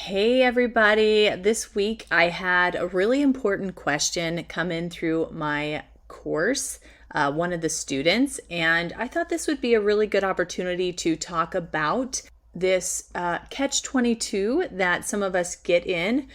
Hey everybody, this week I had a really important question come in through my course, one of the students, and I thought this would be a really good opportunity to talk about this catch-22 that some of us get in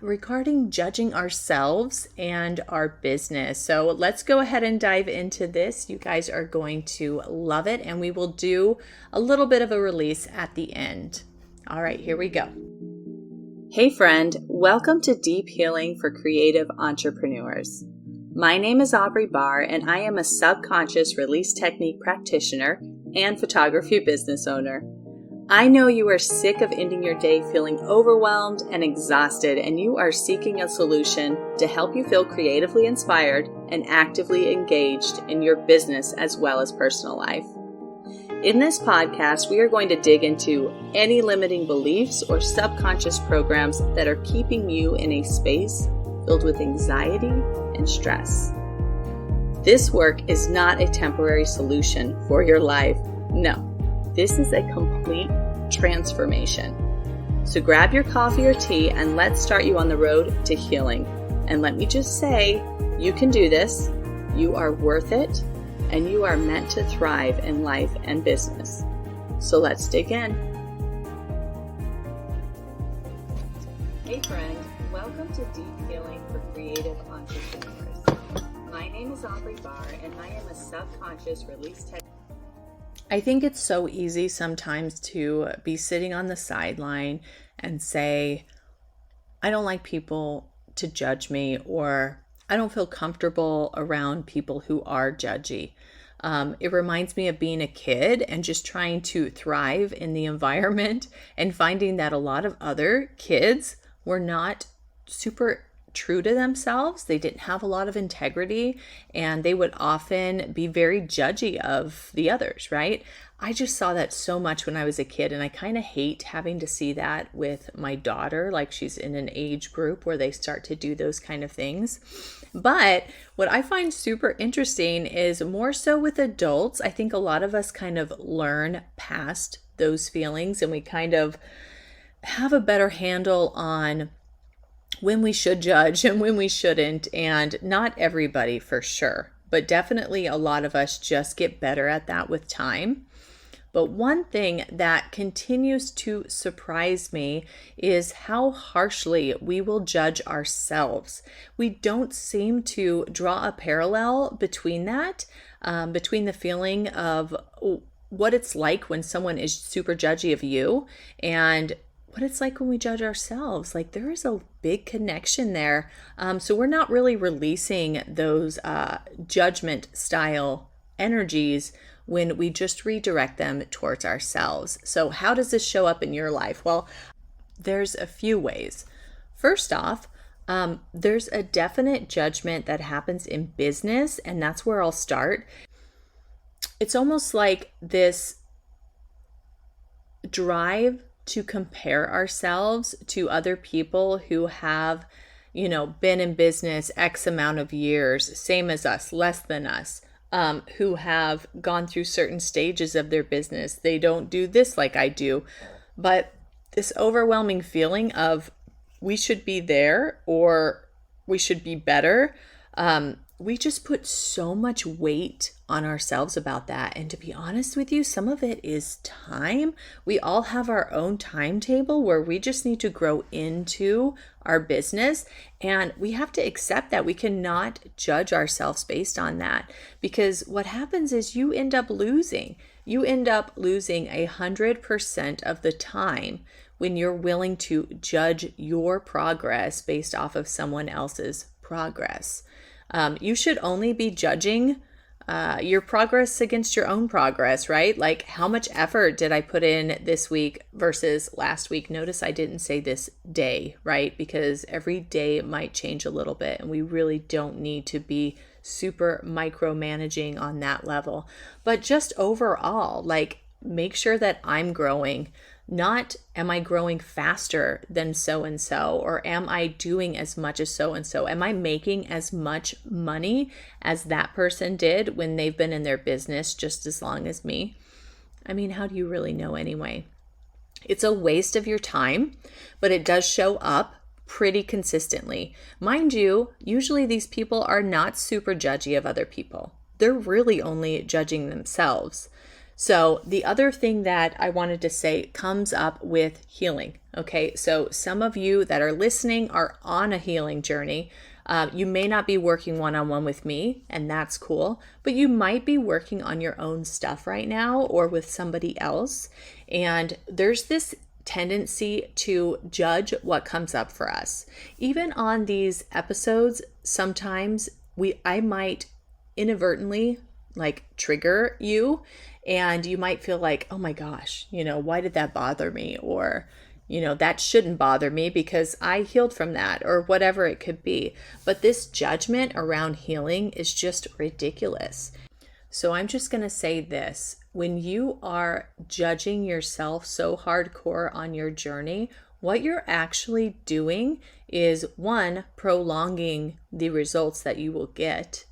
regarding judging ourselves and our business. So let's go ahead and dive into this. You guys are going to love it, and we will do a little bit of a release at the end. All right, here we go. Hey friend, welcome to Deep Healing for Creative Entrepreneurs. My name is Aubrey Barr, and I am a subconscious release technique practitioner and photography business owner. I know you are sick of ending your day feeling overwhelmed and exhausted, and you are seeking a solution to help you feel creatively inspired and actively engaged in your business as well as personal life. In this podcast, we are going to dig into any limiting beliefs or subconscious programs that are keeping you in a space filled with anxiety and stress. This work is not a temporary solution for your life. No, this is a complete transformation. So grab your coffee or tea and let's start you on the road to healing. And let me just say, you can do this. You are worth it. And you are meant to thrive in life and business. So let's dig in. Hey friend, welcome to Deep Healing for Creative Entrepreneurs. My name is Aubrey Barr, and I am a subconscious release technique. I think it's so easy sometimes to be sitting on the sideline and say, I don't like people to judge me, or I don't feel comfortable around people who are judgy. It reminds me of being a kid and just trying to thrive in the environment and finding that a lot of other kids were not super true to themselves. They didn't have a lot of integrity, and they would often be very judgy of the others, right? I just saw that so much when I was a kid, and I kind of hate having to see that with my daughter. Like, she's in an age group where they start to do those kind of things. But what I find super interesting is more so with adults. I think a lot of us kind of learn past those feelings, and we kind of have a better handle on when we should judge and when we shouldn't. And not everybody for sure, but definitely a lot of us just get better at that with time. But one thing that continues to surprise me is how harshly we will judge ourselves. We don't seem to draw a parallel between that, between the feeling of what it's like when someone is super judgy of you and what it's like when we judge ourselves. Like, there is a big connection there. So we're not really releasing those judgment style energies when we just redirect them towards ourselves. So how does this show up in your life? Well, there's a few ways. First off, there's a definite judgment that happens in business, and that's where I'll start. It's almost like this drive to compare ourselves to other people who have, been in business X amount of years, same as us, less than us. Who have gone through certain stages of their business. They don't do this like I do, but this overwhelming feeling of we should be there or we should be better. We just put so much weight on ourselves about that. And to be honest with you, some of it is time. We all have our own timetable where we just need to grow into our business. And we have to accept that we cannot judge ourselves based on that, because what happens is you end up losing. You end up losing 100% of the time when you're willing to judge your progress based off of someone else's progress. You should only be judging your progress against your own progress, right? Like, how much effort did I put in this week versus last week? Notice I didn't say this day, right? Because every day might change a little bit, and we really don't need to be super micromanaging on that level. But just overall, like, make sure that I'm growing. Not, am I growing faster than so-and-so, or am I doing as much as so-and-so? Am I making as much money as that person did when they've been in their business just as long as me? I mean, how do you really know anyway? It's a waste of your time, but it does show up pretty consistently. Mind you, usually these people are not super judgy of other people. They're really only judging themselves. So the other thing that I wanted to say comes up with healing. Okay, so some of you that are listening are on a healing journey. You may not be working one-on-one with me, and that's cool, but you might be working on your own stuff right now or with somebody else. And there's this tendency to judge what comes up for us. Even on these episodes, sometimes I might inadvertently like trigger you, and you might feel like, oh my gosh, why did that bother me? Or, that shouldn't bother me because I healed from that, or whatever it could be. But this judgment around healing is just ridiculous. So I'm just going to say this. When you are judging yourself so hardcore on your journey, what you're actually doing is, one, prolonging the results that you will get,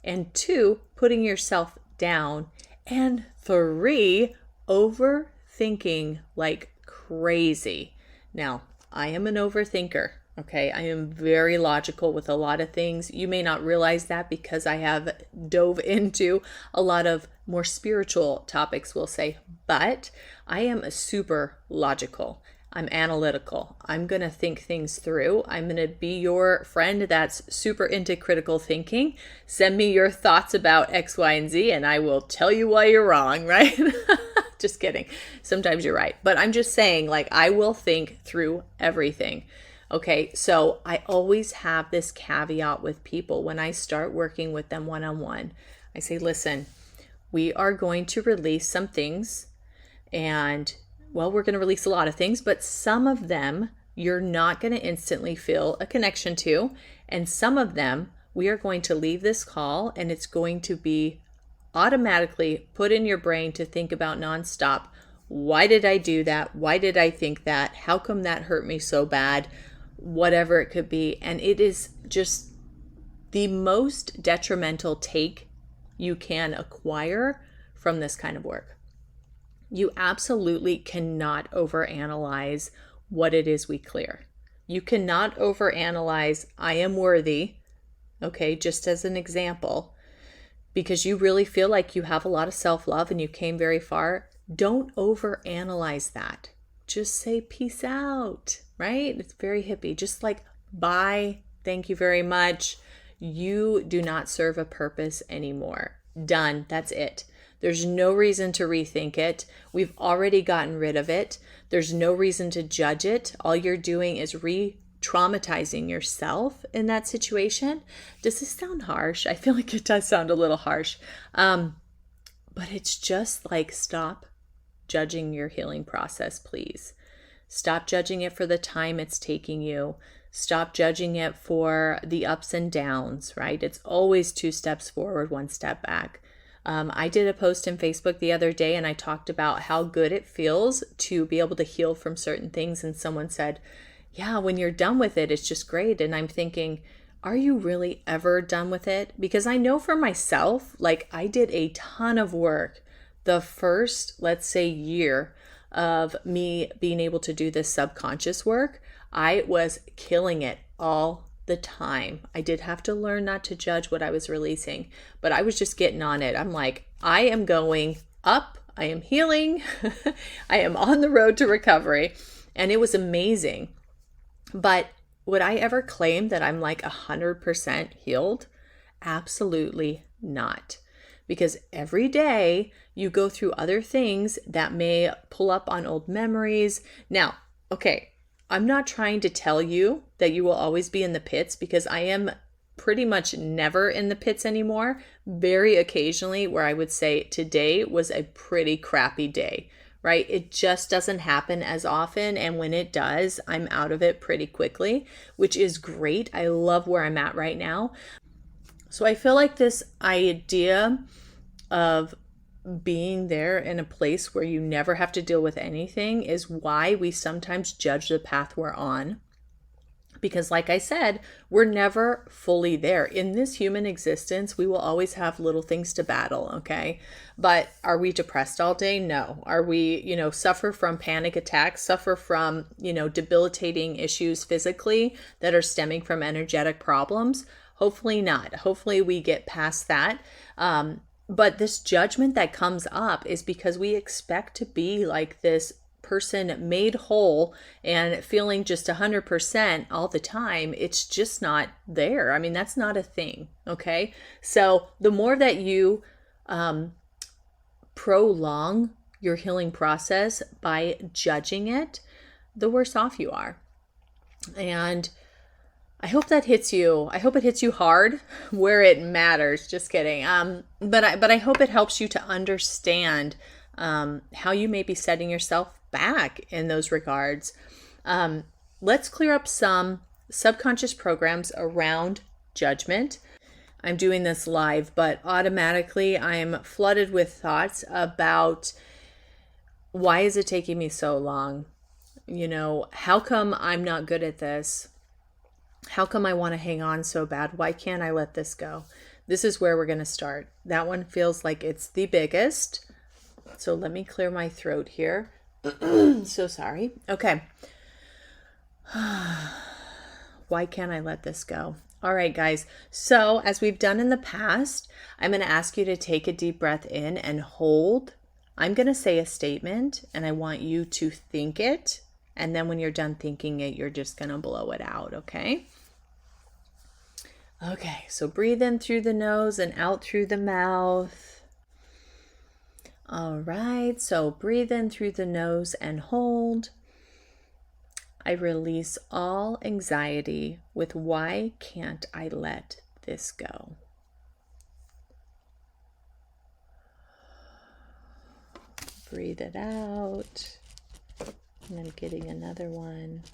and two, putting yourself down, and three, overthinking like crazy. Now, I am an overthinker. Okay, I am very logical with a lot of things. You may not realize that because I have dove into a lot of more spiritual topics, we'll say, but I am a super logical. I'm analytical. I'm going to think things through. I'm going to be your friend that's super into critical thinking. Send me your thoughts about X, Y, and Z, and I will tell you why you're wrong, right? Just kidding. Sometimes you're right. But I'm just saying, like, I will think through everything. Okay, so I always have this caveat with people when I start working with them one-on-one. I say, listen, we are going to release some things, and well, we're going to release a lot of things, but some of them you're not going to instantly feel a connection to, and some of them we are going to leave this call and it's going to be automatically put in your brain to think about nonstop. Why did I do that? Why did I think that? How come that hurt me so bad? Whatever it could be. And it is just the most detrimental take you can acquire from this kind of work. You absolutely cannot overanalyze what it is we clear. You cannot overanalyze, I am worthy, okay, just as an example, because you really feel like you have a lot of self-love and you came very far. Don't overanalyze that. Just say peace out, right? It's very hippie. Just like bye, thank you very much. You do not serve a purpose anymore. Done. That's it. There's no reason to rethink it. We've already gotten rid of it. There's no reason to judge it. All you're doing is re-traumatizing yourself in that situation. Does this sound harsh? I feel like it does sound a little harsh. But it's just like, stop judging your healing process, please. Stop judging it for the time it's taking you. Stop judging it for the ups and downs, right? It's always 2 steps forward, 1 step back. I did a post in Facebook the other day and I talked about how good it feels to be able to heal from certain things. And someone said, yeah, when you're done with it, it's just great. And I'm thinking, are you really ever done with it? Because I know for myself, like I did a ton of work the first, let's say, year of me being able to do this subconscious work. I was killing it all the time. I did have to learn not to judge what I was releasing, but I was just getting on it. I'm like, I am going up. I am healing. I am on the road to recovery. And it was amazing. But would I ever claim that I'm like 100% healed? Absolutely not. Because every day you go through other things that may pull up on old memories. Now, okay, I'm not trying to tell you that you will always be in the pits, because I am pretty much never in the pits anymore. Very occasionally where I would say today was a pretty crappy day, right? It just doesn't happen as often. And when it does, I'm out of it pretty quickly, which is great. I love where I'm at right now. So I feel like this idea of being there in a place where you never have to deal with anything is why we sometimes judge the path we're on. Because like I said, we're never fully there. In this human existence, we will always have little things to battle, okay? But are we depressed all day? No. Are we, suffer from panic attacks, suffer from, debilitating issues physically that are stemming from energetic problems? Hopefully not. Hopefully we get past that. But this judgment that comes up is because we expect to be like this person made whole and feeling just 100% all the time. It's just not there. I mean, that's not a thing. Okay. So the more that you prolong your healing process by judging it, the worse off you are. And I hope that hits you. I hope it hits you hard where it matters. Just kidding. But I hope it helps you to understand how you may be setting yourself back in those regards. Let's clear up some subconscious programs around judgment. I'm doing this live, but automatically I'm flooded with thoughts about why is it taking me so long? How come I'm not good at this? How come I want to hang on so bad? Why can't I let this go? This is where we're going to start. That one feels like it's the biggest. So let me clear my throat here. So sorry. Okay. Why can't I let this go? All right, guys. So as we've done in the past, I'm going to ask you to take a deep breath in and hold. I'm going to say a statement and I want you to think it. And then when you're done thinking it, you're just going to blow it out. Okay. Okay. So breathe in through the nose and out through the mouth. All right, so breathe in through the nose and hold. I release all anxiety with why can't I let this go? Breathe it out. And I'm getting another one.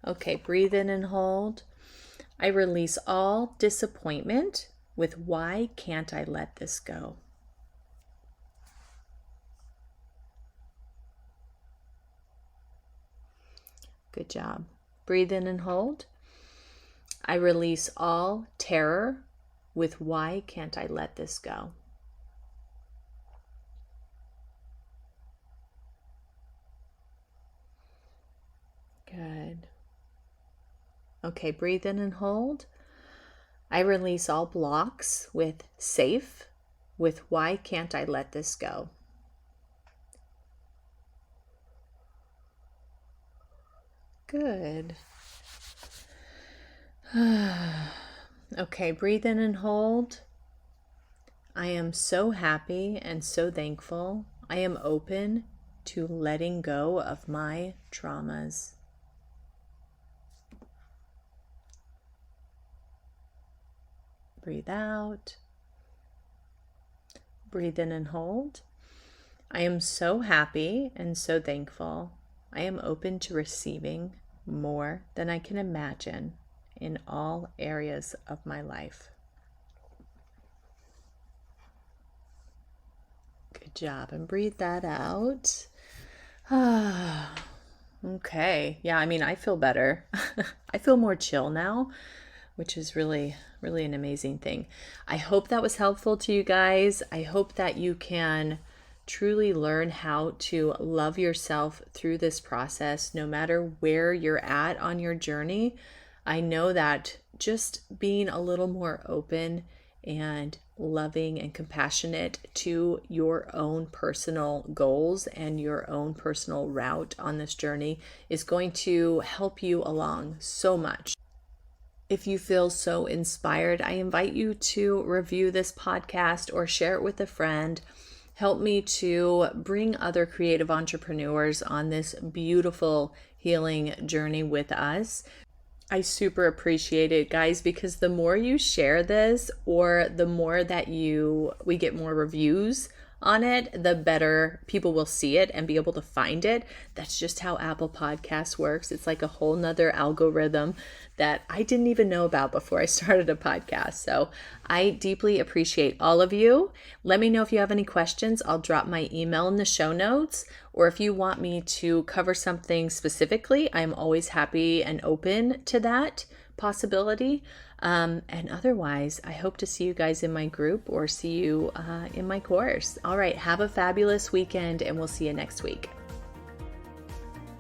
Okay, breathe in and hold. I release all disappointment with why can't I let this go? Good job. Breathe in and hold. I release all terror with why can't I let this go? Good. Okay, breathe in and hold. I release all blocks with safe with why can't I let this go? Good. Okay, breathe in and hold. I am so happy and so thankful. I am open to letting go of my traumas. Breathe out. Breathe in and hold. I am so happy and so thankful. I am open to receiving more than I can imagine in all areas of my life. Good job. And breathe that out. Okay. Yeah, I mean, I feel better. I feel more chill now, which is really an amazing thing. I hope that was helpful to you guys. I hope that you can truly learn how to love yourself through this process, no matter where you're at on your journey. I know that just being a little more open and loving and compassionate to your own personal goals and your own personal route on this journey is going to help you along so much. If you feel so inspired, I invite you to review this podcast or share it with a friend. Help me to bring other creative entrepreneurs on this beautiful healing journey with us. I super appreciate it, guys, because the more you share this or the more that we get more reviews on it, the better people will see it and be able to find it. That's just how Apple Podcasts works. It's like a whole nother algorithm that I didn't even know about before I started a podcast. So I deeply appreciate all of you. Let me know if you have any questions. I'll drop my email in the show notes, or if you want me to cover something specifically, I'm always happy and open to that possibility. And otherwise, I hope to see you guys in my group or see you in my course. All right, have a fabulous weekend, and we'll see you next week.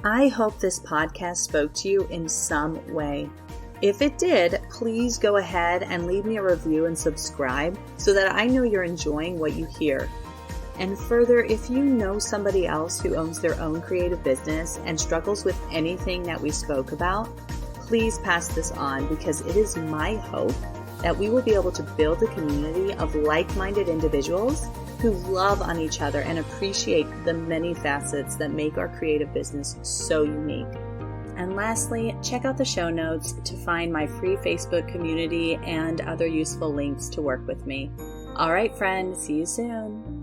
I hope this podcast spoke to you in some way. If it did, please go ahead and leave me a review and subscribe so that I know you're enjoying what you hear. And further, if you know somebody else who owns their own creative business and struggles with anything that we spoke about, please pass this on, because it is my hope that we will be able to build a community of like-minded individuals who love on each other and appreciate the many facets that make our creative business so unique. And lastly, check out the show notes to find my free Facebook community and other useful links to work with me. All right, friend, see you soon.